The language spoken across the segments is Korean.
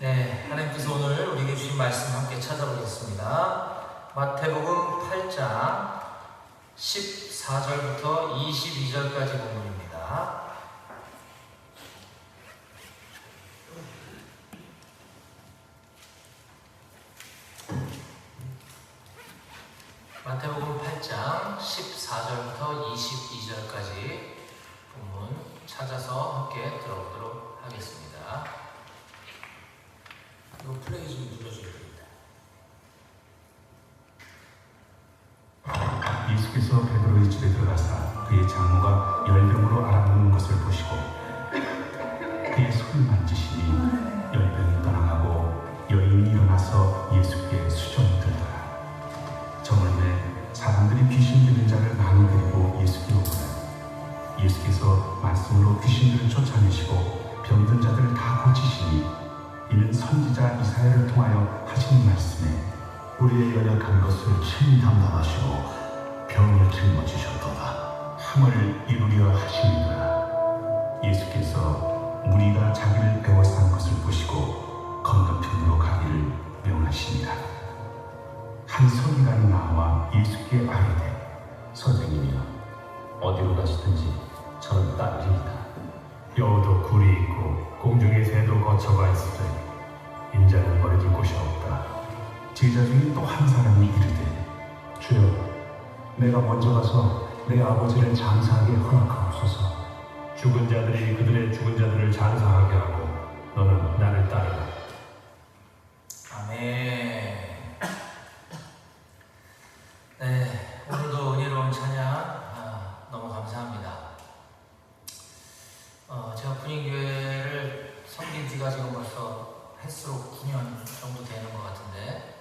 네, 하나님께서 오늘 우리에게 주신 말씀 함께 찾아보겠습니다. 마태복음 8장 14절부터 22절까지 본문입니다. 마태복음 8장 14절부터 22절까지 본문 찾아서 함께 들어보도록 하겠습니다. 이거 플레이 좀 눌러주셔야 됩니다. 예수께서 베드로의 집에 들어가사 그의 장모가 열병으로 앓아눕는 것을 보시고 그의 손을 만지시니 열병이 떠나가고 여인이 일어나서 예수께 수종을 들더라. 저물매 사람들이 귀신 들린 자를 많이 데리고 예수께 오거늘 예수께서 말씀으로 귀신들을 쫓아내시고 병든 자들을 다 고치시니 이는 선지자 이사야를 통하여 하신 말씀에 우리의 연약한 것을 친히 담당하시고 병을 짊어지셨도다. 함을 이루려 하시니라. 예수께서 무리가 자기를 배워싼 것을 보시고 건너편으로 가기를 명하시니라. 한 서기관이 나와 예수께 아뢰되 선생님이여, 어디로 가시든지 저는 따르리이다. 여우도 굴이 있고 공중의 새도 거처가 있으되 인자는 버려둘 곳이 없다. 제자 중에 또 한 사람이 이르되 주여, 내가 먼저 가서 내 아버지를 장사하게 허락하옵소서. 죽은 자들이 그들의 죽은 자들을 장사하게 하고 너는 나를 따르라. 아멘. 네, 오늘도 은혜로운 찬양 너무 감사합니다. 제가 분위기교회를 섬긴 지가 지금 벌써 횟수로 9년 정도 되는 것 같은데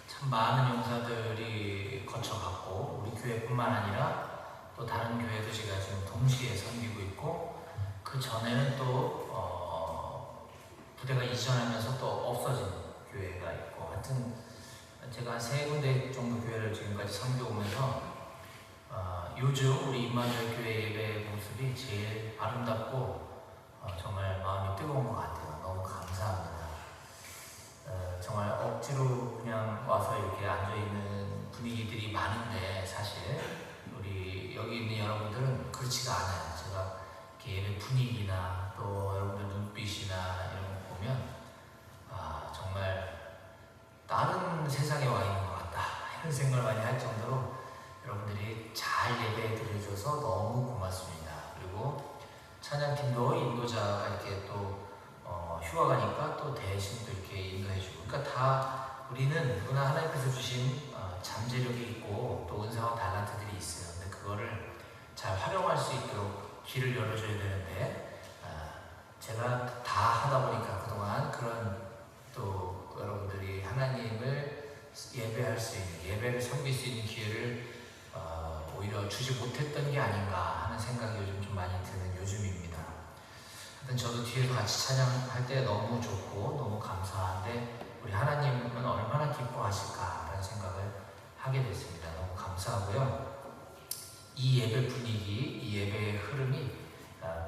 참 많은 용사들이 거쳐갔고 우리 교회뿐만 아니라 또 다른 교회도 제가 지금 동시에 섬기고 있고 그 전에는 또 부대가 이전하면서 또 없어진 교회가 있고 하여튼 제가 3군데 정도 교회를 지금까지 섬겨오면서 요즘 우리 임마누엘 교회 예배 모습이 제일 아름답고 정말 마음이 뜨거운 것 같아요. 너무 감사합니다. 정말 억지로 그냥 와서 이렇게 앉아있는 분위기들이 많은데 사실 우리 여기 있는 여러분들은 그렇지가 않아요. 제가 이렇게 예배 분위기나 또 여러분들 눈빛이나 이런 거 보면 정말 다른 세상에 와 있는 것 같다 이런 생각을 많이 할 정도로 여러분들이 잘 예배 드려줘서 너무 고맙습니다. 그리고 찬양팀도 인도자가 이렇게 또 휴가 가니까 또 대신 또 이렇게 인도해주고 그러니까 다 우리는 누구나 하나님께서 주신 잠재력이 있고 또 은사와 달란트들이 있어요. 근데 그거를 잘 활용할 수 있도록 길을 열어줘야 되는데 제가 다 하다 보니까 그동안 그런 또 여러분들이 하나님을 예배할 수 있는 예배를 섬길 수 있는 기회를 오히려 주지 못했던 게 아닌가 하는 생각이 요즘 좀 많이 드는 요즘입니다. 하여튼 저도 뒤에서 같이 찬양할 때 너무 좋고 너무 감사한데 우리 하나님은 얼마나 기뻐하실까라는 생각을 하게 됐습니다. 너무 감사하고요. 이 예배 분위기, 이 예배의 흐름이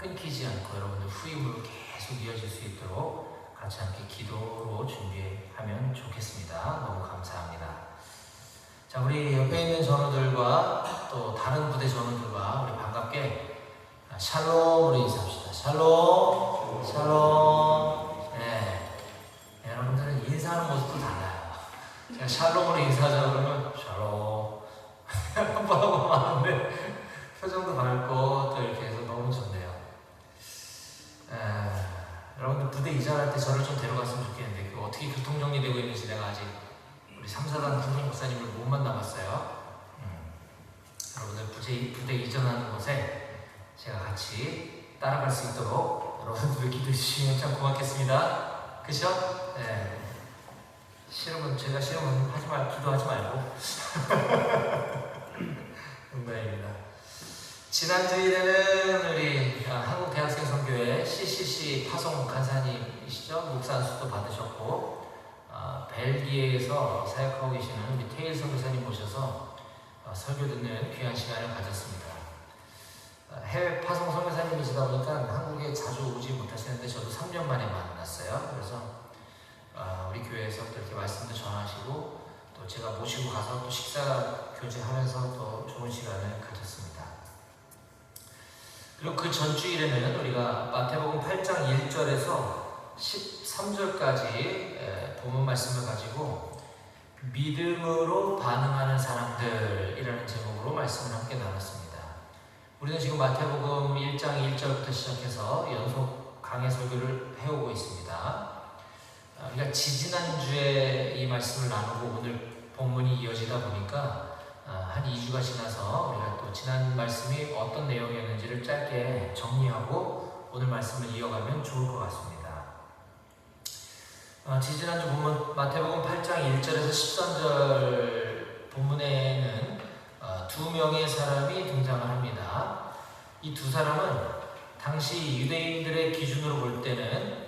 끊기지 않고 여러분들 후임으로 계속 이어질 수 있도록 같이 함께 기도로 준비하면 좋겠습니다. 너무 감사합니다. 자, 우리 옆에 있는 전우들과 또 다른 부대 전우들과 우리 반갑게 샬롬으로 인사합시다. 샬롬, 샬롬. 네, 여러분들은 인사하는 모습도 달라요. 제가 샬롬으로 인사하자 그러면 샬롬 한번 하고 마는데 표정도 밝고 또 이렇게 해서 너무 좋네요. 여러분들 부대 이전할 때 저를 좀 데려갔으면 좋겠는데 그 어떻게 교통 정리되고 있는지 내가 아직 우리 3사단 군인 목사님을 못 만나봤어요. 여러분들 부대 이전하는 곳에 제가 같이 따라갈 수 있도록 여러분들 기도해 주시면 참 고맙겠습니다. 그죠? 네. 싫으면 제가 싫으면 기도하지 말고 농담입니다. 지난 주일에는 우리 한국대학생선교회 CCC 파송 간사님이시죠? 목사수도 받으셨고 벨기에에서 사역하고 계시는 우리 테일 선교사님 모셔서 설교 듣는 귀한 시간을 가졌습니다. 해외 파송 선교사님이시다 보니까 한국에 자주 오지 못하시는데 저도 3년 만에 만났어요. 그래서 우리 교회에서 또 이렇게 말씀도 전하시고 또 제가 모시고 가서 또 식사 교제하면서 또 좋은 시간을 가졌습니다. 그리고 그 전주일에는 우리가 마태복음 8장 1절에서 13절까지 본문 말씀을 가지고 믿음으로 반응하는 사람들이라는 제목으로 말씀을 함께 나눴습니다. 우리는 지금 마태복음 1장 1절부터 시작해서 연속 강해 설교를 해오고 있습니다. 우리가 지지난주에 이 말씀을 나누고 오늘 본문이 이어지다 보니까 한 2주가 지나서 우리가 또 지난 말씀이 어떤 내용이었는지를 짧게 정리하고 오늘 말씀을 이어가면 좋을 것 같습니다. 지지난주 본문 마태복음 8장 1절에서 13절 본문에는 두 명의 사람이 등장을 합니다. 이 두 사람은 당시 유대인들의 기준으로 볼 때는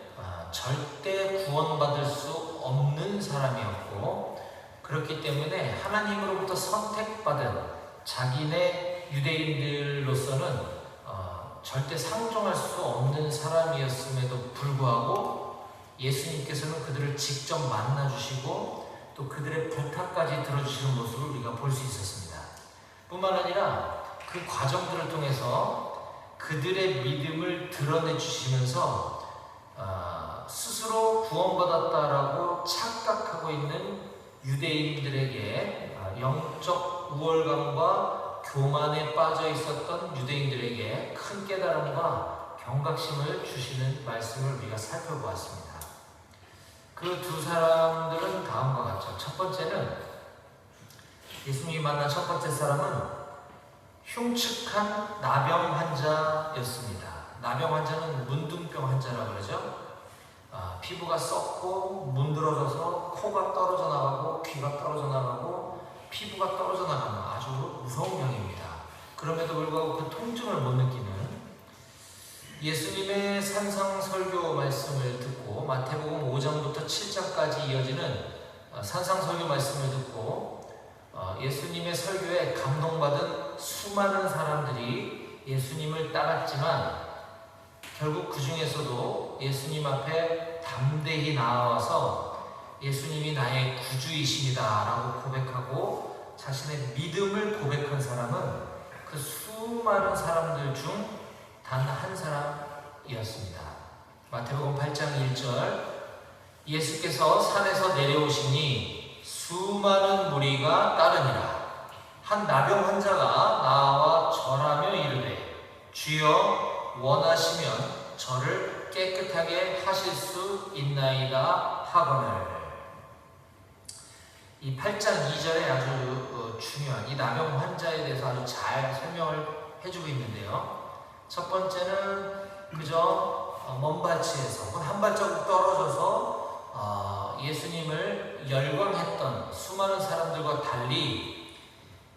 절대 구원받을 수 없는 사람이었고, 그렇기 때문에 하나님으로부터 선택받은 자기네 유대인들로서는 절대 상종할 수 없는 사람이었음에도 불구하고 예수님께서는 그들을 직접 만나주시고 또 그들의 부탁까지 들어주시는 모습을 우리가 볼 수 있었습니다. 뿐만 아니라 그 과정들을 통해서 그들의 믿음을 드러내 주시면서 스스로 구원받았다라고 착각하고 있는 유대인들에게 영적 우월감과 교만에 빠져 있었던 유대인들에게 큰 깨달음과 경각심을 주시는 말씀을 우리가 살펴보았습니다. 그 두 사람들은 다음과 같죠. 첫 번째는 예수님이 만난 첫 번째 사람은 흉측한 나병 환자였습니다. 나병 환자는 문둥병 환자라고 그러죠. 피부가 썩고 문드러져서 코가 떨어져 나가고 귀가 떨어져 나가고 피부가 떨어져 나가는 아주 무서운 병입니다. 그럼에도 불구하고 그 통증을 못 느끼는 예수님의 산상설교 말씀을 듣고 마태복음 5장부터 7장까지 이어지는 산상설교 말씀을 듣고 예수님의 설교에 감동받은 수많은 사람들이 예수님을 따랐지만 결국 그 중에서도 예수님 앞에 담대히 나아와서 예수님이 나의 구주이십니다 라고 고백하고 자신의 믿음을 고백한 사람은 그 수많은 사람들 중 단 한 사람이었습니다. 마태복음 8장 1절 예수께서 산에서 내려오시니 수많은 무리가 따르니라. 한 나병 환자가 나와 절하며 이르되 주여 원하시면 저를 깨끗하게 하실 수 있나이다 하거늘. 이 8장 2절에 아주 중요한 이 나병 환자에 대해서 아주 잘 설명을 해주고 있는데요. 첫 번째는 그저 먼 발치에서 한 발자국 떨어져서 예수님을 열광했던 수많은 사람들과 달리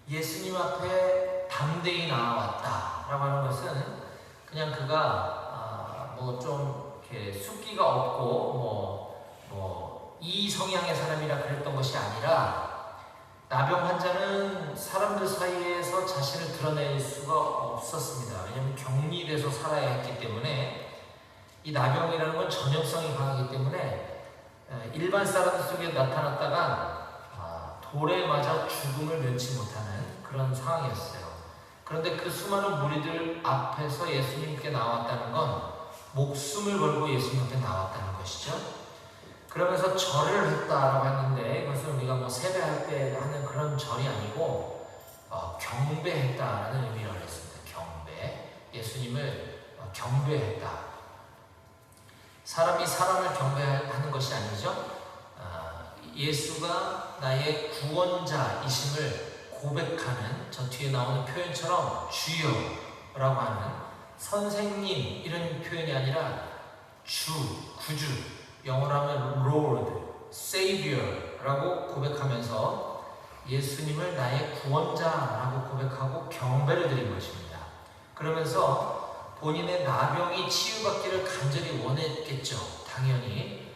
예수님 앞에 담대히 나아왔다라고 하는 것은 그냥 그가 좀 이렇게 숫기가 없고 이 성향의 사람이라 그랬던 것이 아니라 나병 환자는 사람들 사이에서 자신을 드러낼 수가 없었습니다. 왜냐하면 격리돼서 살아야 했기 때문에 이 나병이라는 건 전염성이 강하기 때문에 일반 사람들 속에 나타났다가 돌에 맞아 죽음을 면치 못하는 그런 상황이었어요. 그런데 그 수많은 무리들 앞에서 예수님께 나왔다는 건 목숨을 걸고 예수님 앞에 나왔다는 것이죠. 그러면서 절을 했다라고 했는데 이것은 우리가 세배할 때 하는 그런 절이 아니고 경배했다라는 의미라고 했습니다. 경배. 예수님을 경배했다. 사람이 사람을 경배하는 것이 아니죠. 예수가 나의 구원자이심을 고백하는 저 뒤에 나오는 표현처럼 주여라고 하는 선생님 이런 표현이 아니라 주, 구주, 영어로 하면 Lord, Savior라고 고백하면서 예수님을 나의 구원자라고 고백하고 경배를 드린 것입니다. 그러면서 본인의 나병이 치유받기를 간절히 원했겠죠. 당연히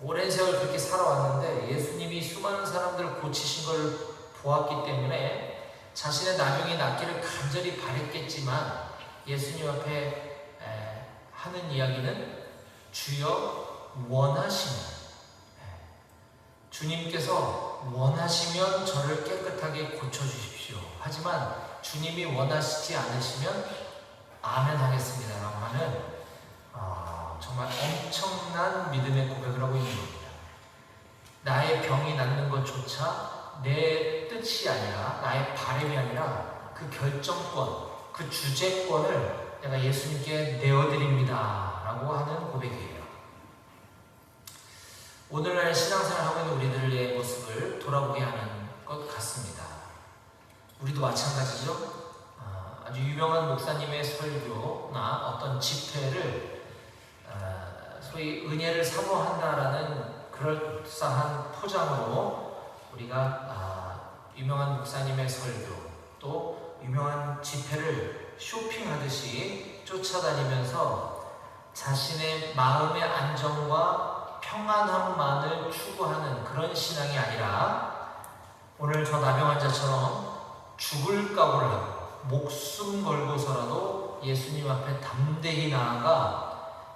오랜 세월 그렇게 살아왔는데 예수님이 수많은 사람들을 고치신 걸 보았기 때문에 자신의 나병이 낫기를 간절히 바랬겠지만 예수님 앞에 하는 이야기는 주여 원하시면 주님께서 원하시면 저를 깨끗하게 고쳐주십시오. 하지만 주님이 원하시지 않으시면 아멘 하겠습니다 라고 하는 정말 엄청난 믿음의 고백을 하고 있는 겁니다. 나의 병이 낫는 것조차 내 뜻이 아니라, 나의 바람이 아니라 그 결정권, 그 주재권을 내가 예수님께 내어드립니다 라고 하는 고백이에요. 오늘날 신앙생활 하고 있는 우리들의 모습을 돌아보게 하는 것 같습니다. 우리도 마찬가지죠. 아주 유명한 목사님의 설교나 어떤 집회를 소위 은혜를 사모한다라는 그럴싸한 포장으로 우리가 유명한 목사님의 설교, 또 유명한 집회를 쇼핑하듯이 쫓아다니면서 자신의 마음의 안정과 평안함만을 추구하는 그런 신앙이 아니라, 오늘 저 나병 환자처럼 죽을 각오를 하고 목숨 걸고서라도 예수님 앞에 담대히 나아가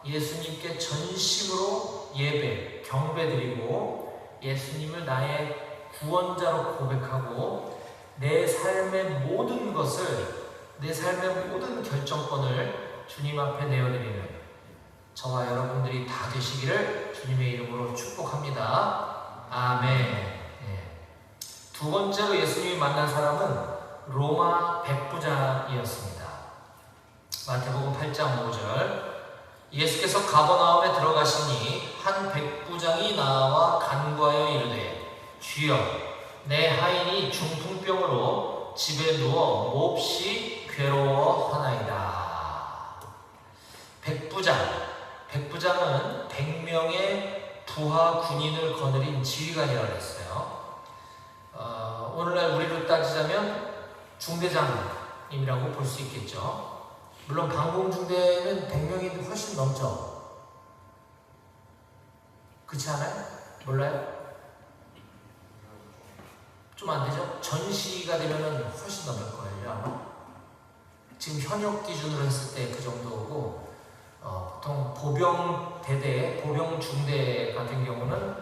예수님께 전심으로 예배, 경배드리고 예수님을 나의 구원자로 고백하고 내 삶의 모든 것을, 내 삶의 모든 결정권을 주님 앞에 내어드리는 저와 여러분들이 다 되시기를 주님의 이름으로 축복합니다. 아멘. 두 번째로 예수님이 만난 사람은 로마 백부장이었습니다. 마태복음 8장 5절, 예수께서 가버나움에 들어가시니 한 백부장이 나와 간구하여 이르되, 주여, 내 하인이 중풍병으로 집에 누워 몹시 괴로워하나이다. 백부장은 100명의 부하 군인을 거느린 지휘관이라고 했어요. 오늘날 우리로 따지자면 중대장님이라고 볼 수 있겠죠. 물론 방공중대는 100명이 훨씬 넘죠. 그렇지 않아요? 몰라요? 좀 안 되죠? 전시가 되면은 훨씬 넘을 거예요, 아마. 지금 현역 기준으로 했을 때 그 정도고, 보통 보병대대, 보병중대 같은 경우는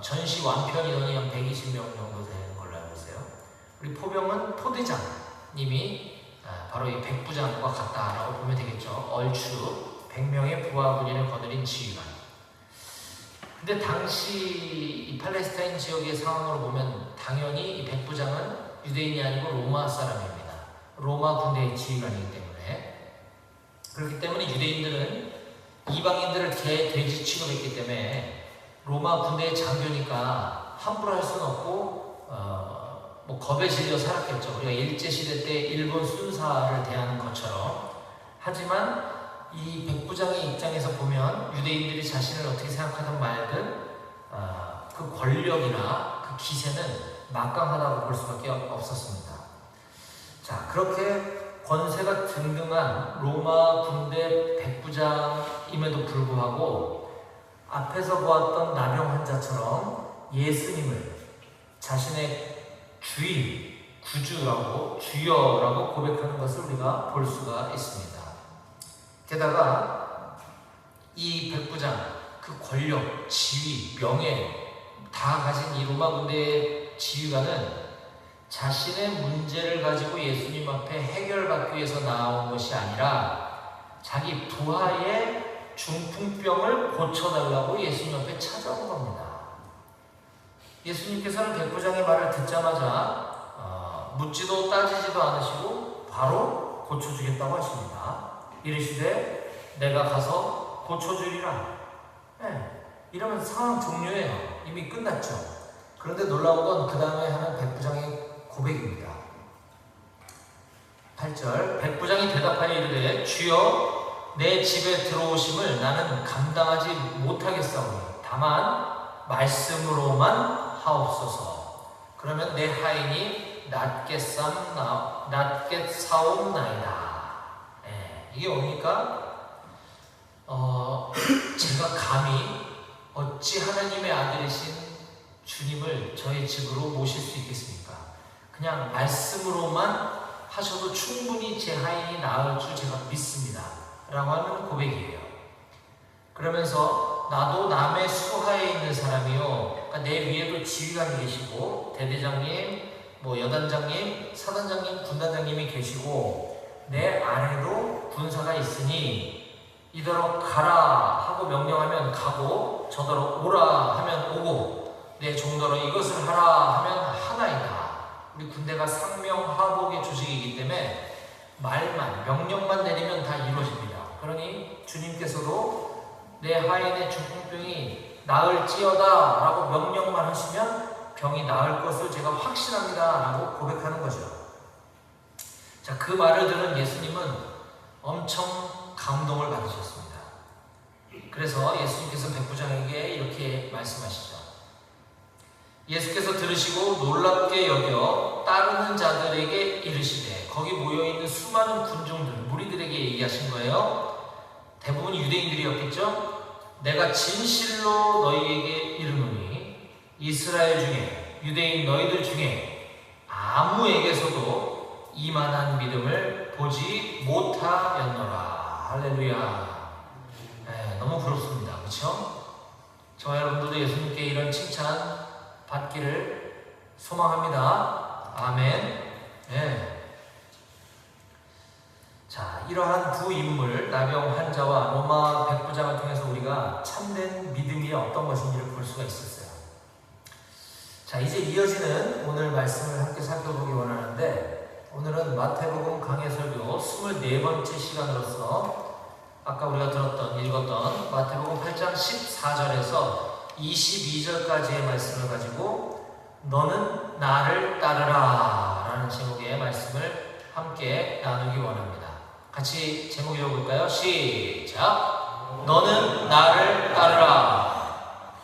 전시 완편 인원이 한 120명 정도 되는 걸로 알고 있어요. 우리 포병은 포대장님이 바로 이 백부장과 같다라고 보면 되겠죠. 얼추 100명의 부하 군인을 거느린 지휘관. 근데 당시 이 팔레스타인 지역의 상황으로 보면 당연히 이 백부장은 유대인이 아니고 로마 사람입니다. 로마 군대의 지휘관이기 때문에. 그렇기 때문에 유대인들은 이방인들을 돼지 취급했기 때문에 로마 군대의 장교니까 함부로 할 수는 없고 겁에 질려 살았겠죠. 우리가 일제시대 때 일본 순사를 대하는 것처럼. 하지만 이 백부장의 입장에서 보면 유대인들이 자신을 어떻게 생각하든 말든 그 권력이나 그 기세는 막강하다고 볼 수밖에 없었습니다. 자, 그렇게 권세가 등등한 로마 군대 백부장임에도 불구하고 앞에서 보았던 나병 환자처럼 예수님을 자신의 주인, 구주라고, 주여라고 고백하는 것을 우리가 볼 수가 있습니다. 게다가 이 백부장, 그 권력, 지위, 명예 다 가진 이 로마 군대의 지휘관은 자신의 문제를 가지고 예수님 앞에 해결받기 위해서 나온 것이 아니라 자기 부하의 중풍병을 고쳐달라고 예수님 앞에 찾아온 겁니다. 예수님께서는 백부장의 말을 듣자마자 묻지도 따지지도 않으시고 바로 고쳐주겠다고 하십니다. 이르시되 내가 가서 고쳐주리라. 이러면 상황 종료예요. 이미 끝났죠. 그런데 놀라운 건 그 다음에 하는 백부장의 고백입니다. 8절, 백부장이 대답하여 이르되, 주여, 내 집에 들어오심을 나는 감당하지 못하겠사오니 다만 말씀으로만 하옵소서. 그러면 내 하인이 낫게 사옵나이다. 이게 뭡니까? 제가 감히 어찌 하나님의 아들이신 주님을 저의 집으로 모실 수 있겠습니까? 그냥 말씀으로만 하셔도 충분히 제 하인이 나을 줄 제가 믿습니다 라고 하는 고백이에요. 그러면서 나도 남의 수하에 있는 사람이요. 그러니까 내 위에도 지휘관이 계시고 대대장님, 뭐 여단장님, 사단장님, 군단장님이 계시고 내 아래도 군사가 있으니 이더러 가라 하고 명령하면 가고 저더러 오라 하면 오고 내 종더러 이것을 하라 하면 하나이다. 우리 군대가 상명하복의 조직이기 때문에 말만 명령만 내리면 다 이루어집니다. 그러니 주님께서도 내 하인의 중풍병이 나을지어다 라고 명령만 하시면 병이 나을 것을 제가 확신합니다 라고 고백하는 거죠. 자, 그 말을 들은 예수님은 엄청 감동을 받으셨습니다. 그래서 예수님께서 백부장에게 이렇게 말씀하시죠. 예수께서 들으시고 놀랍게 여겨 따르는 자들에게 이르시되, 거기 모여있는 수많은 군중들, 무리들에게 얘기하신 거예요. 대부분 유대인들이었겠죠. 내가 진실로 너희에게 이르노니 이스라엘 중에 유대인 너희들 중에 아무에게서도 이만한 믿음을 보지 못하였노라. 할렐루야. 너무 부럽습니다. 그렇죠? 저와 여러분들도 예수님께 이런 칭찬 받기를 소망합니다. 아멘. 자, 이러한 두 인물, 나병 환자와 로마 백부장을 통해서 우리가 참된 믿음이 어떤 것인지를 볼 수가 있었어요. 자, 이제 이어지는 오늘 말씀을 함께 살펴보기 원하는데, 오늘은 마태복음 강해설교 24번째 시간으로서 아까 우리가 읽었던 마태복음 8장 14절에서 22절까지의 말씀을 가지고 너는 나를 따르라 라는 제목의 말씀을 함께 나누기 원합니다. 같이 제목 읽어볼까요? 시작! 너는 나를 따르라.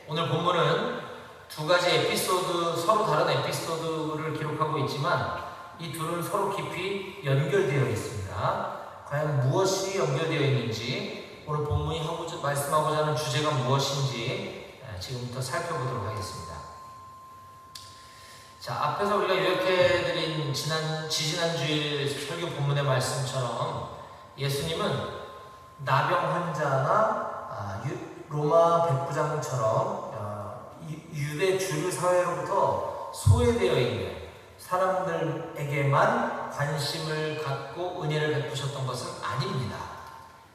오늘 본문은 두 가지 에피소드, 서로 다른 에피소드를 기록하고 있지만 이 둘은 서로 깊이 연결되어 있습니다. 과연 무엇이 연결되어 있는지, 오늘 본문이 말씀하고자 하는 주제가 무엇인지 지금부터 살펴보도록 하겠습니다. 자, 앞에서 우리가 요약해드린 지지난주일 설교 본문의 말씀처럼 예수님은 나병 환자나 로마 백부장처럼 유대 주류 사회로부터 소외되어 있는 사람들에게만 관심을 갖고 은혜를 베푸셨던 것은 아닙니다.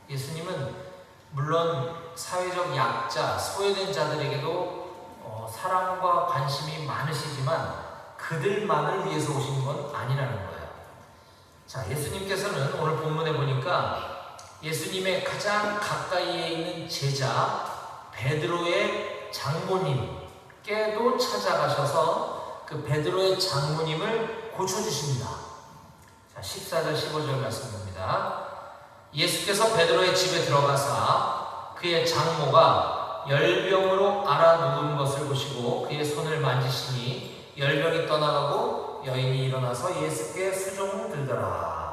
예수님은 물론 사회적 약자, 소외된 자들에게도 사랑과 관심이 많으시지만 그들만을 위해서 오신 건 아니라는 거예요. 자, 예수님께서는 오늘 본문에 보니까 예수님의 가장 가까이에 있는 제자 베드로의 장모님께도 찾아가셔서 그 베드로의 장모님을 고쳐주십니다. 자, 14절 15절 말씀입니다. 예수께서 베드로의 집에 들어가사 그의 장모가 열병으로 앓아 누운 것을 보시고 그의 손을 만지시니 열병이 떠나가고 여인이 일어나서 예수께 수종을 들더라.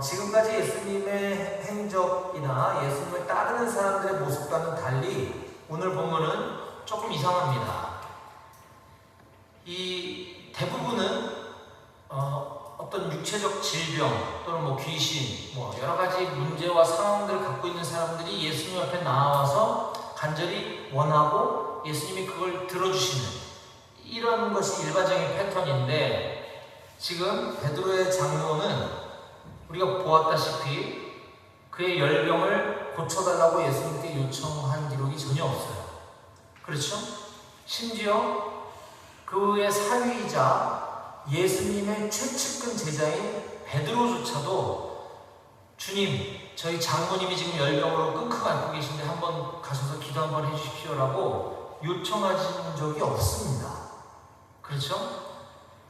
지금까지 예수님의 행적이나 예수님을 따르는 사람들의 모습과는 달리 오늘 본문은 조금 이상합니다. 이 대부분은 어떤 육체적 질병 또는 뭐 귀신, 뭐 여러 가지 문제와 상황들을 갖고 있는 사람들이 예수님 앞에 나와서 간절히 원하고 예수님이 그걸 들어주시는 이런 것이 일반적인 패턴인데, 지금 베드로의 장모는 우리가 보았다시피 그의 열병을 고쳐달라고 예수님께 요청한 기록이 전혀 없어요. 그렇죠? 심지어 그의 사위이자 예수님의 최측근 제자인 베드로조차도 주님, 저희 장모님이 지금 열병으로 끙끙 앓고 계신데 한번 가셔서 기도 한번 해주십시오라고 요청하신 적이 없습니다. 그렇죠?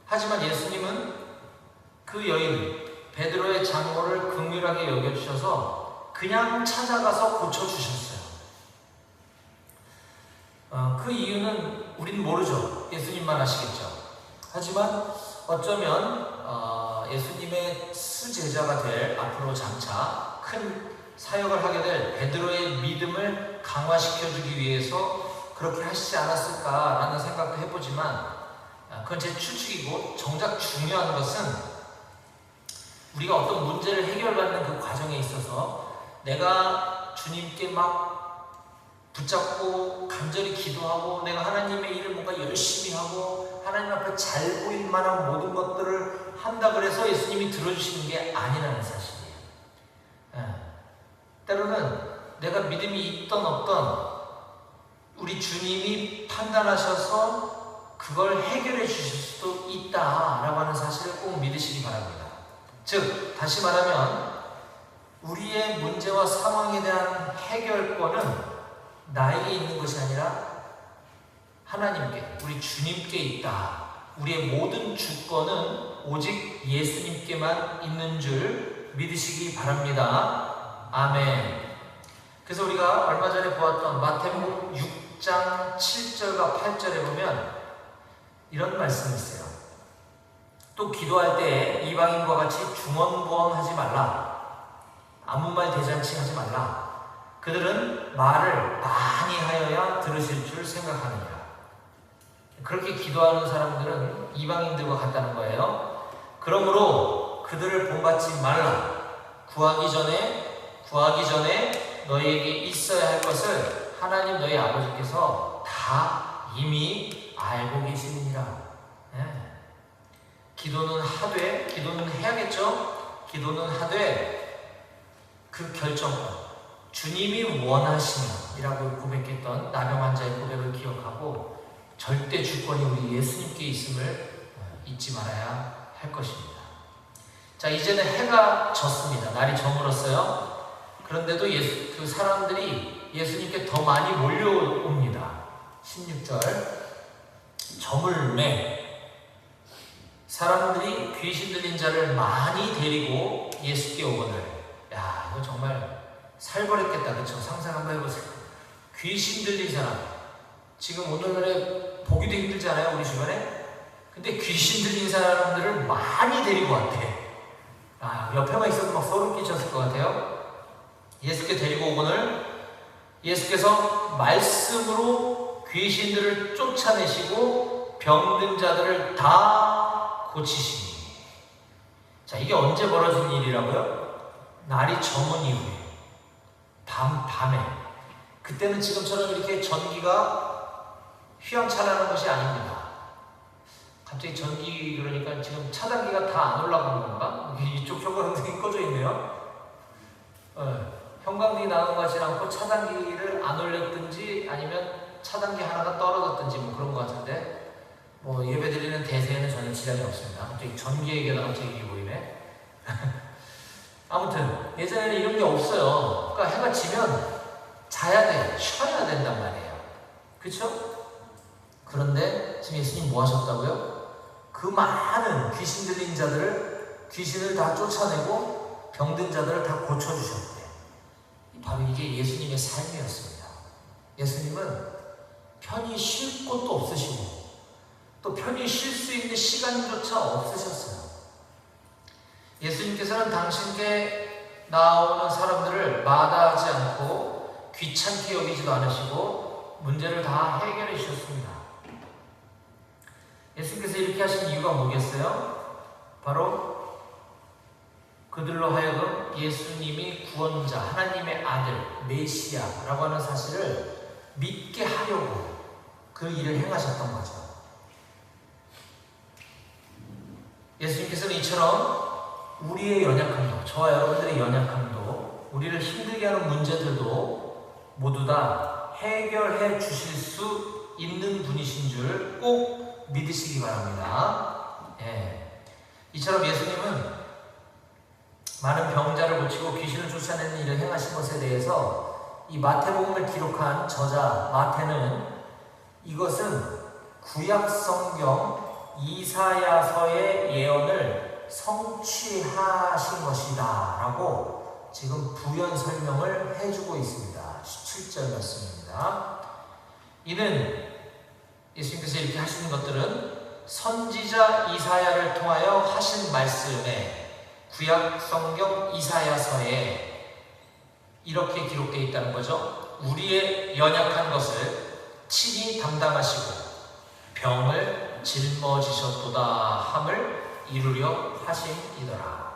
하지만 예수님은 그 여인 베드로의 장모를 긍휼하게 여겨주셔서 그냥 찾아가서 고쳐주셨어요. 그 이유는 우리는 모르죠. 예수님만 아시겠죠. 하지만 어쩌면 예수님의 수제자가 될, 앞으로 장차 큰 사역을 하게 될 베드로의 믿음을 강화시켜주기 위해서 그렇게 하시지 않았을까라는 생각도 해보지만, 그건 제 추측이고 정작 중요한 것은 우리가 어떤 문제를 해결받는 그 과정에 있어서 내가 주님께 막 붙잡고 간절히 기도하고 내가 하나님의 일을 뭔가 열심히 하고 하나님 앞에 잘 보일 만한 모든 것들을 한다 그래서 예수님이 들어주시는 게 아니라는 사실이에요. 때로는 내가 믿음이 있던 없던 우리 주님이 판단하셔서 그걸 해결해 주실 수도 있다라고 하는 사실을 꼭 믿으시기 바랍니다. 즉 다시 말하면 우리의 문제와 상황에 대한 해결권은 나에게 있는 것이 아니라 하나님께, 우리 주님께 있다. 우리의 모든 주권은 오직 예수님께만 있는 줄 믿으시기 바랍니다. 아멘. 그래서 우리가 얼마 전에 보았던 마태복음 6장 7절과 8절에 보면 이런 말씀이 있어요. 또 기도할 때 이방인과 같이 중언부언하지 말라. 아무 말 대잔치 하지 말라. 그들은 말을 많이 하여야 들으실 줄 생각하느니라. 그렇게 기도하는 사람들은 이방인들과 같다는 거예요. 그러므로 그들을 본받지 말라. 구하기 전에 너희에게 있어야 할 것을 하나님 너희 아버지께서 다 이미 알고 계시느니라. 기도는 하되, 기도는 해야겠죠? 기도는 하되 그 결정권, 주님이 원하시면이라고 고백했던 나병 환자의 고백을 기억하고 절대 주권이 우리 예수님께 있음을 잊지 말아야 할 것입니다. 자, 이제는 해가 졌습니다. 날이 저물었어요. 그런데도 그 사람들이 예수님께 더 많이 몰려옵니다. 16절 저물매 사람들이 귀신 들린 자를 많이 데리고 예수께 오거늘. 야, 이거 정말 살벌했겠다. 그쵸? 상상 한번 해보세요. 귀신 들린 사람. 지금 오늘날에 보기도 힘들잖아요, 우리 주변에. 근데 귀신 들린 사람들을 많이 데리고 왔대. 아, 옆에만 있어도 막 소름 끼쳤을 것 같아요. 예수께 데리고 오거늘 예수께서 말씀으로 귀신들을 쫓아내시고 병든 자들을 다 고치시니. 자, 이게 언제 벌어진 일이라고요? 날이 저문 이후에 밤에. 그때는 지금처럼 이렇게 전기가 휘황찬란한 것이 아닙니다. 갑자기 전기 그러니까 지금 차단기가 다 안 올라가는 건가? 이쪽 형광등이 꺼져 있네요. 형광등이 나가는 것 같지 않고 차단기를 안 올렸든지 아니면 차단기 하나가 떨어졌든지 뭐 그런 것 같은데 뭐 예배드리는 대세에는 전혀 지장이 없습니다. 갑자기 전기 얘기가 갑자기 이게 보이네. 아무튼 예전에는 이런 게 없어요. 그러니까 해가 지면 자야 돼, 쉬어야 된단 말이에요. 그렇죠? 그런데 지금 예수님 뭐 하셨다고요? 그 많은 귀신 들린 자들을 귀신을 다 쫓아내고 병든 자들을 다 고쳐주셨대요. 바로 이게 예수님의 삶이었습니다. 예수님은 편히 쉴 곳도 없으시고 또 편히 쉴 수 있는 시간조차 없으셨어요. 예수님께서는 당신께 나오는 사람들을 마다하지 않고 귀찮게 여기지도 않으시고 문제를 다 해결해 주셨습니다. 예수님께서 이렇게 하신 이유가 뭐겠어요? 바로 그들로 하여금 예수님이 구원자, 하나님의 아들, 메시아라고 하는 사실을 믿게 하려고 그 일을 행하셨던 거죠. 예수님께서는 이처럼 우리의 연약함도, 저와 여러분들의 연약함도, 우리를 힘들게 하는 문제들도 모두 다 해결해 주실 수 있는 분이신 줄 꼭 믿으시기 바랍니다. 이처럼 예수님은 많은 병자를 고치고 귀신을 쫓아내는 일을 행하신 것에 대해서 이 마태복음을 기록한 저자 마태는 이것은 구약 성경 이사야서의 예언을 성취하신 것이다 라고 지금 부연 설명을 해주고 있습니다. 17절 말씀입니다. 이는 예수님께서 이렇게 하시는 것들은 선지자 이사야를 통하여 하신 말씀에 구약 성경 이사야서에 이렇게 기록되어 있다는 거죠. 우리의 연약한 것을 친히 담당하시고 병을 짊어지셨도다 함을 이루려 하심이더라.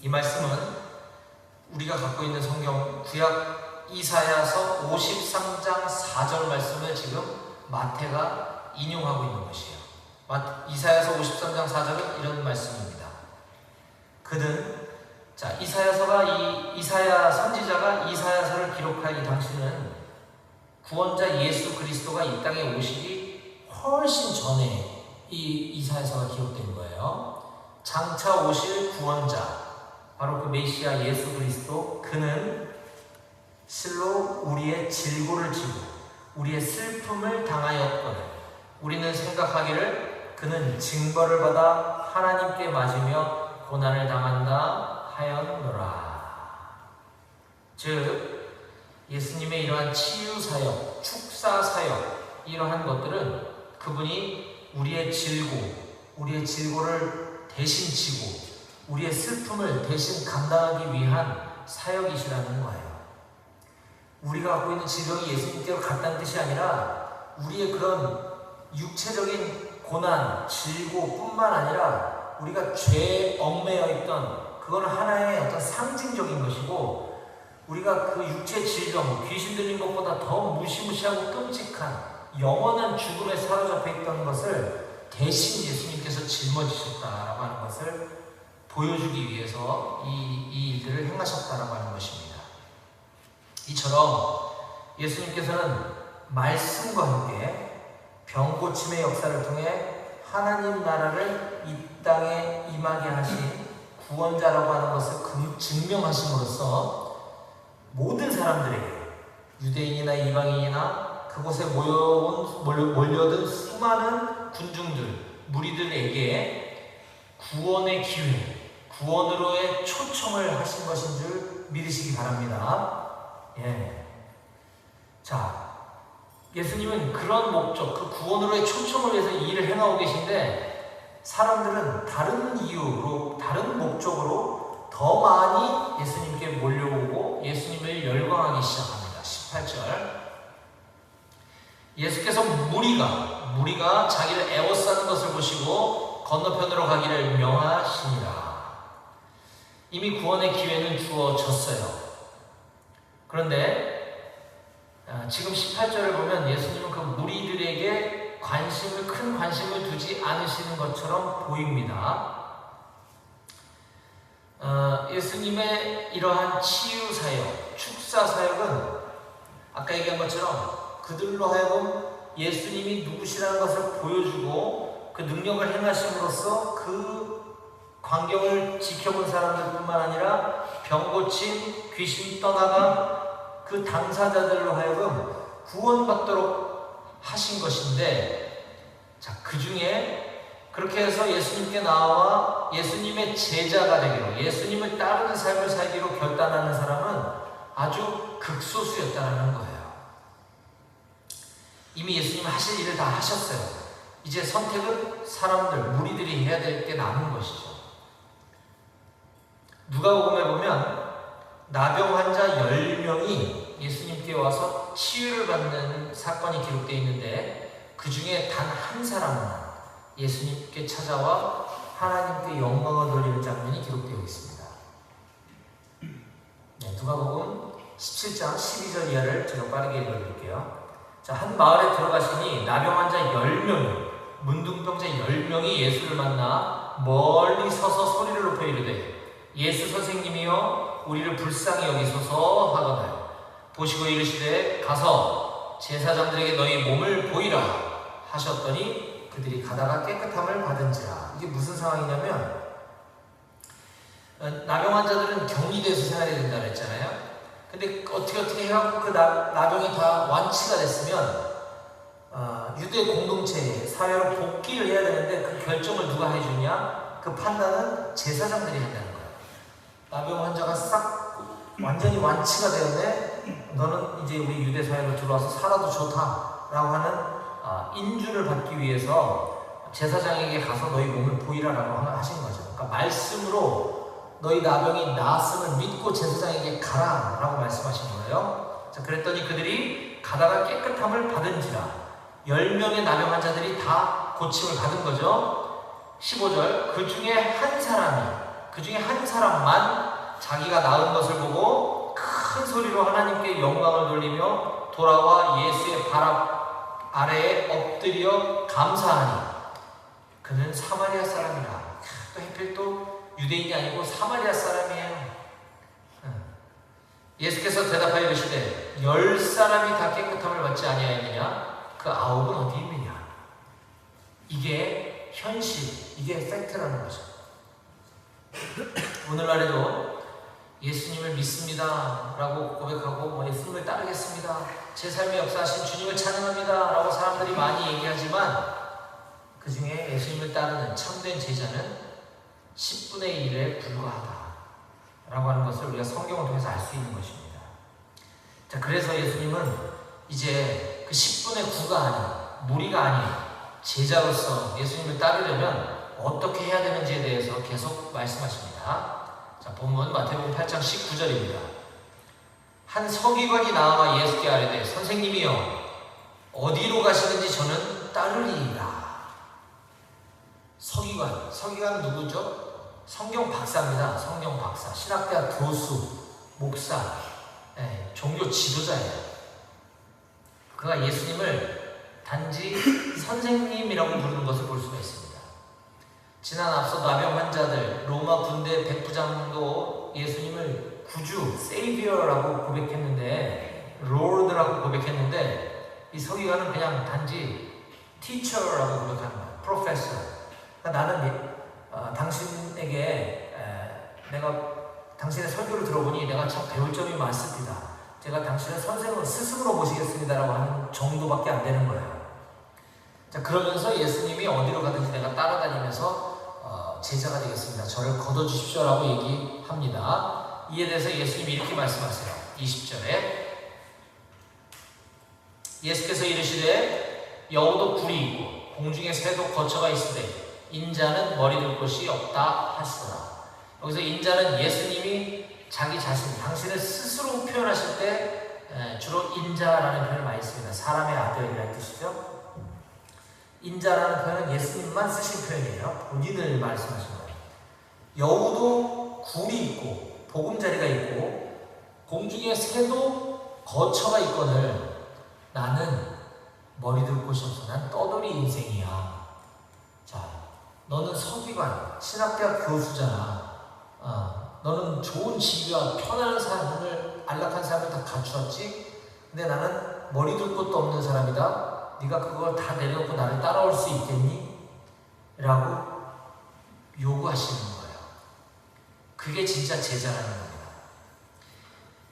이 말씀은 우리가 갖고 있는 성경 구약 이사야서 53장 4절 말씀을 지금 마태가 인용하고 있는 것이에요. 이사야서 53장 4절은 이런 말씀입니다. 그는 이사야서가 이사야 선지자가 이사야서를 기록할 이 당시는 구원자 예수 그리스도가 이 땅에 오시기 훨씬 전에 이 이사야서가 기록된 거예요. 장차 오실 구원자, 바로 그 메시아 예수 그리스도, 그는 실로 우리의 질고를 지고 우리의 슬픔을 당하였거늘 우리는 생각하기를 그는 징벌을 받아 하나님께 맞으며 고난을 당한다 하였노라. 즉 예수님의 이러한 치유사역, 축사사역, 이러한 것들은 그분이 우리의 질고를 대신 지고 우리의 슬픔을 대신 감당하기 위한 사역이시라는 거예요. 우리가 갖고 있는 질병이 예수님께로 갔다는 뜻이 아니라 우리의 그런 육체적인 고난, 질고뿐만 아니라 우리가 죄에 얽매여 있던 그거는 하나의 어떤 상징적인 것이고, 우리가 그 육체 질병, 귀신 들린 것보다 더 무시무시하고 끔찍한 영원한 죽음에 사로잡혀 있던 것을 대신 예수님께서 짊어지셨다라고 하는 것을 보여주기 위해서 이 일들을 행하셨다라고 하는 것입니다. 이처럼 예수님께서는 말씀과 함께 병고침의 역사를 통해 하나님 나라를 이 땅에 임하게 하신 구원자라고 하는 것을 증명하심으로써 모든 사람들에게, 유대인이나 이방인이나 그곳에 몰려든 수많은 군중들, 무리들에게 구원의 기회, 구원으로의 초청을 하신 것인 줄 믿으시기 바랍니다. 예수님은 그런 목적, 그 구원으로의 초청을 위해서 이 일을 행하고 계신데, 사람들은 다른 이유로, 다른 목적으로 더 많이 예수님께 몰려오고 예수님을 열광하기 시작합니다. 18절. 예수께서 무리가 자기를 애워싸는 것을 보시고 건너편으로 가기를 명하시니라. 이미 구원의 기회는 주어졌어요. 그런데 지금 18절을 보면 예수님은 그 무리들에게 큰 관심을 두지 않으시는 것처럼 보입니다. 예수님의 이러한 치유사역, 축사사역은 아까 얘기한 것처럼 그들로 하여금 예수님이 누구시라는 것을 보여주고 그 능력을 행하심으로써 그 광경을 지켜본 사람들뿐만 아니라 병고침, 귀신 떠나간 그 당사자들로 하여금 구원받도록 하신 것인데, 그 중에 그렇게 해서 예수님께 나와 예수님의 제자가 되기로, 예수님을 따르는 삶을 살기로 결단하는 사람은 아주 극소수였다는 거예요. 이미 예수님 하실 일을 다 하셨어요. 이제 선택은 사람들, 무리들이 해야 될 게 남은 것이죠. 누가복음에 보면 나병 환자 10명이 예수님께 와서 치유를 받는 사건이 기록되어 있는데, 그 중에 단 한 사람만 예수님께 찾아와 하나님께 영광을 돌리는 장면이 기록되어 있습니다. 누가복음 17장 12절 이하를 제가 빠르게 읽어드릴게요. 한 마을에 들어가시니 나병 환자 10명이, 문둥병자 10명이 예수를 만나 멀리 서서 소리를 높여 이르되, 예수 선생님이여 우리를 불쌍히 여기소서 하거늘 보시고 이르시되 가서 제사장들에게 너희 몸을 보이라 하셨더니 그들이 가다가 깨끗함을 받은지라. 이게 무슨 상황이냐면, 나병 환자들은 격리돼서 생활해야 된다 그랬잖아요. 근데 어떻게 해갖고 그 나병이 다 완치가 됐으면 유대 공동체에, 사회로 복귀를 해야 되는데 그 결정을 누가 해주냐? 그 판단은 제사장들이 한다는 거예요. 나병 환자가 완전히 완치가 되었네, 너는 이제 우리 유대 사회로 들어와서 살아도 좋다라고 하는 인준을 받기 위해서 제사장에게 가서 너희 몸을 보이라라고 하신 거죠. 그러니까 말씀으로 너희 나병이 나았음을 믿고 제사장에게 가라라고 말씀하신 거예요. 그랬더니 그들이 가다가 깨끗함을 받은지라. 10명의 나병 환자들이 다 고침을 받은 거죠. 15절. 그 중에 한 사람만 자기가 낳은 것을 보고 큰 소리로 하나님께 영광을 돌리며 돌아와 예수의 발 아래에 엎드려 감사하니 그는 사마리아 사람이라. 또 하필 또 유대인이 아니고 사마리아 사람이에요. 예수께서 대답하여 이르시되 10사람이 다 깨끗함을 받지 아니하였느냐? 그 9은 어디 있느냐? 이게 현실, 이게 팩트라는 거죠. 오늘날에도 예수님을 믿습니다 라고 고백하고 예수님을 따르겠습니다, 제 삶에 역사하신 주님을 찬양합니다 라고 사람들이 많이 얘기하지만 그 중에 예수님을 따르는 참된 제자는 10분의 1에 불과하다 라고 하는 것을 우리가 성경을 통해서 알 수 있는 것입니다. 자, 그래서 예수님은 이제 그 10분의 9가 아닌, 무리가 아닌 제자로서 예수님을 따르려면 어떻게 해야 되는지에 대해서 계속 말씀하십니다. 자, 본문 마태복음 8장 19절입니다. 한 서기관이 나와 예수께 아뢰되 선생님이여 어디로 가시든지 저는 따르리이다. 서기관은 누구죠? 성경 박사입니다. 성경 박사, 신학대학 교수, 목사, 종교 지도자예요. 그가 예수님을 단지 선생님이라고 부르는 것을 볼 수가 있습니다. 지난 앞서 나병 환자들, 로마 군대 백부장도 예수님을 구주, 세이비어라고 고백했는데, 롤드라고 고백했는데, 이 서기관은 그냥 단지 티처라고 고백하는 거예요. 프로페서. 그러니까 나는 당신에게 내가 당신의 설교를 들어보니 내가 참 배울 점이 많습니다. 제가 당신을 선생으로 스승으로 모시겠습니다라고 하는 정도밖에 안 되는 거예요. 자, 그러면서 예수님이 어디로 가든지 내가 따라다니면서 제자가 되겠습니다, 저를 거둬주십시오라고 얘기합니다. 이에 대해서 예수님이 이렇게 말씀하세요. 20절에 예수께서 이르시되 여우도 굴이 있고 공중에 새도 거처가 있으되 인자는 머리 둘 곳이 없다 하시더라. 여기서 인자는 예수님이 자기 자신, 당신을 스스로 표현하실 때 주로 인자라는 표현을 많이 씁니다. 사람의 아들이라는 뜻이죠. 인자라는 표현은 예수님만 쓰신 표현이에요. 본인을 말씀하신 거예요. 여우도 굴이 있고 보금자리가 있고 공중에 새도 거처가 있거늘 나는 머리 둘 곳이 없어. 난 떠돌이 인생이야. 자, 너는 서기관, 신학대학 교수잖아. 너는 좋은 집이와 편안한 삶을, 안락한 삶을 다 갖추었지? 근데 나는 머리 둘 곳도 없는 사람이다. 네가 그걸 다 내려놓고 나를 따라올 수 있겠니? 라고 요구하시는 거예요. 그게 진짜 제자라는 겁니다.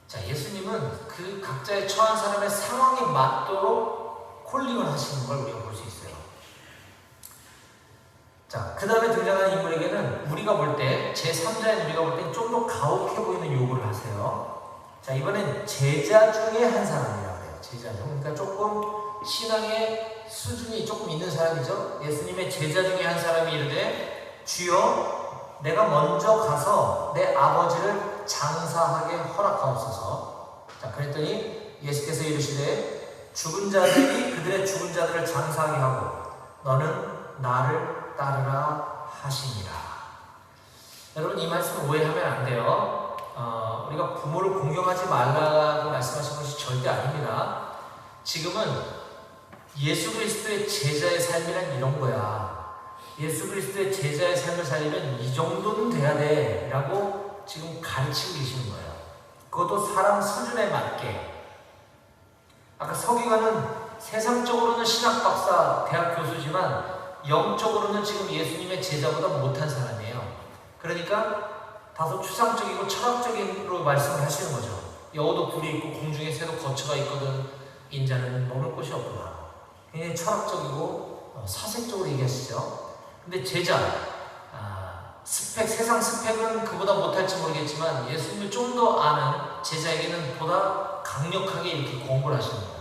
자, 예수님은 그 각자의 처한 사람의 상황에 맞도록 콜링을 하시는 걸 우리가 볼 수 있어요. 자, 그 다음에 등장하는 인물에게는 우리가 볼 때, 제3자인 우리가 볼 때 좀 더 가혹해 보이는 요구를 하세요. 자, 이번엔 제자 중에 한 사람이라고 해요. 제자 중. 그러니까 조금 신앙의 수준이 조금 있는 사람이죠. 예수님의 제자 중에 한 사람이 이르되 주여 내가 먼저 가서 내 아버지를 장사하게 허락하옵소서. 자, 그랬더니 예수께서 이르시되 죽은 자들이 그들의 죽은 자들을 장사하게 하고 너는 나를 따르라 하시니라. 여러분, 이 말씀 오해하면 안 돼요. 우리가 부모를 공경하지 말라고 말씀하신 것이 절대 아닙니다. 지금은 예수 그리스도의 제자의 삶이란 이런 거야. 예수 그리스도의 제자의 삶을 살려면 이 정도는 돼야 돼 라고 지금 가르치고 계시는 거예요. 그것도 사람 수준에 맞게. 아까 서기관은 세상적으로는 신학 박사, 대학 교수지만 영적으로는 지금 예수님의 제자보다 못한 사람이에요. 그러니까 다소 추상적이고 철학적으로 말씀을 하시는 거죠. 여우도 굴이 있고 공중에 새도 거처가 있거든 인자는 먹을 곳이 없구나. 굉장히 철학적이고 사색적으로 얘기하시죠. 근데 제자, 스펙, 세상 스펙은 그보다 못할지 모르겠지만 예수님을 좀 더 아는 제자에게는 보다 강력하게 이렇게 공부를 하시는 거예요.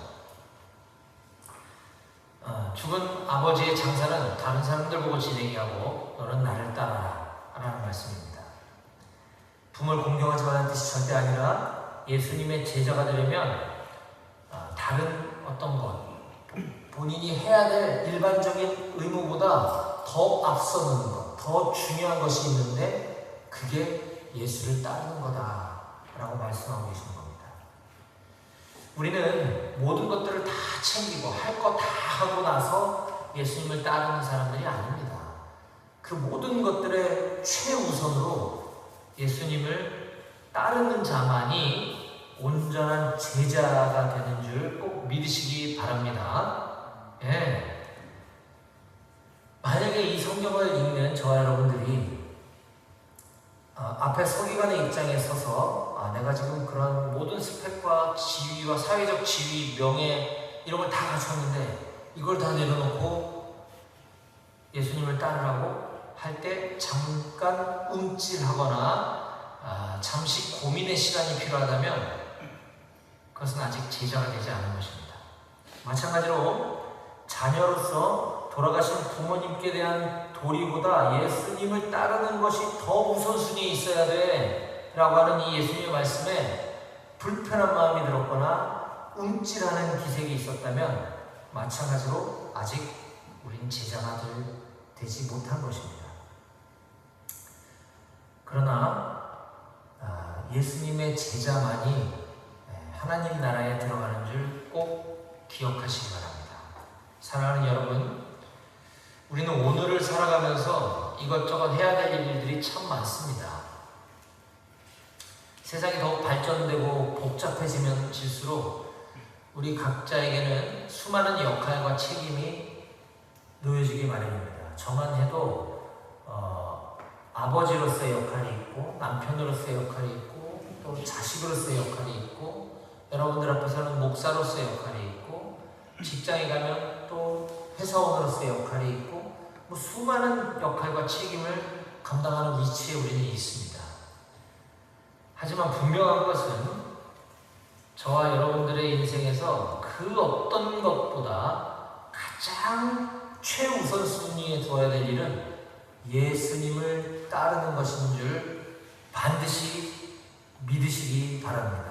죽은 아버지의 장사는 다른 사람들 보고 지내게 하고 너는 나를 따라라 라는 말씀입니다. 부모를 공경하지 말라는 뜻이 절대 아니라 예수님의 제자가 되려면 다른 어떤 것, 본인이 해야 될 일반적인 의무보다 더 앞서는 것, 더 중요한 것이 있는데 그게 예수를 따르는 거다라고 말씀하고 계시는 겁니다. 우리는 모든 것들을 다 챙기고 할 거 다 하고 나서 예수님을 따르는 사람들이 아닙니다. 그 모든 것들의 최우선으로 예수님을 따르는 자만이 온전한 제자가 되는 줄 꼭 믿으시기 바랍니다. 예. 만약에 이 성경을 읽는 저와 여러분들이 앞에 서기관의 입장에 서서 내가 지금 그런 모든 스펙과 지위와 사회적 지위, 명예 이런 걸 다 갖췄는데 이걸 다 내려놓고 예수님을 따르라고 할 때 잠깐 움찔하거나 잠시 고민의 시간이 필요하다면 그것은 아직 제자가 되지 않은 것입니다. 마찬가지로 자녀로서 돌아가신 부모님께 대한 도리보다 예수님을 따르는 것이 더 우선순위에 있어야 돼 라고 하는 이 예수님의 말씀에 불편한 마음이 들었거나 움찔하는 기색이 있었다면 마찬가지로 아직 우린 제자가 되지 못한 것입니다. 그러나 예수님의 제자만이 하나님 나라에 들어가는 줄 꼭 기억하시기 바랍니다. 사랑하는 여러분, 우리는 오늘을 살아가면서 이것저것 해야 될 일들이 참 많습니다. 세상이 더욱 발전되고 복잡해지면 질수록 우리 각자에게는 수많은 역할과 책임이 놓여지기 마련입니다. 저만 해도 아버지로서의 역할이 있고 남편으로서의 역할이 있고 또 자식으로서의 역할이 있고 여러분들 앞에서는 목사로서의 역할이 있고 직장에 가면 또 회사원으로서의 역할이 있고 수많은 역할과 책임을 감당하는 위치에 우리는 있습니다. 하지만 분명한 것은 저와 여러분들의 인생에서 그 어떤 것보다 가장 최우선순위에 두어야 될 일은 예수님을 따르는 것인 줄 반드시 믿으시기 바랍니다.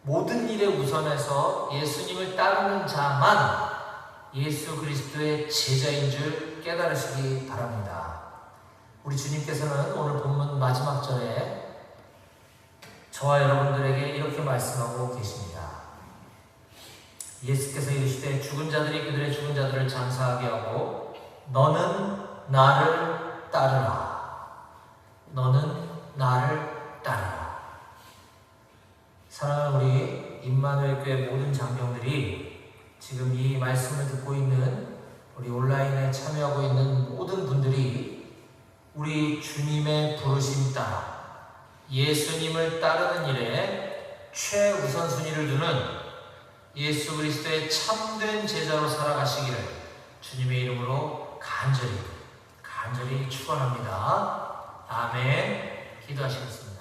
모든 일에 우선해서 예수님을 따르는 자만 예수 그리스도의 제자인 줄 깨달으시기 바랍니다. 우리 주님께서는 오늘 본문 마지막 절에 저와 여러분들에게 이렇게 말씀하고 계십니다. 예수께서 이르시되 죽은 자들이 그들의 죽은 자들을 장사하게 하고 너는 나를 따르라. 너는 나를 따르라. 사랑하는 우리 임마누엘 교회 모든 장병들이 지금 이 말씀을 듣고 있는 우리 온라인에 참여하고 있는 모든 분들이 우리 주님의 부르심 따라 예수님을 따르는 일에 최우선순위를 두는 예수 그리스도의 참된 제자로 살아가시기를 주님의 이름으로 간절히 축원합니다. 아멘. 기도하시겠습니다.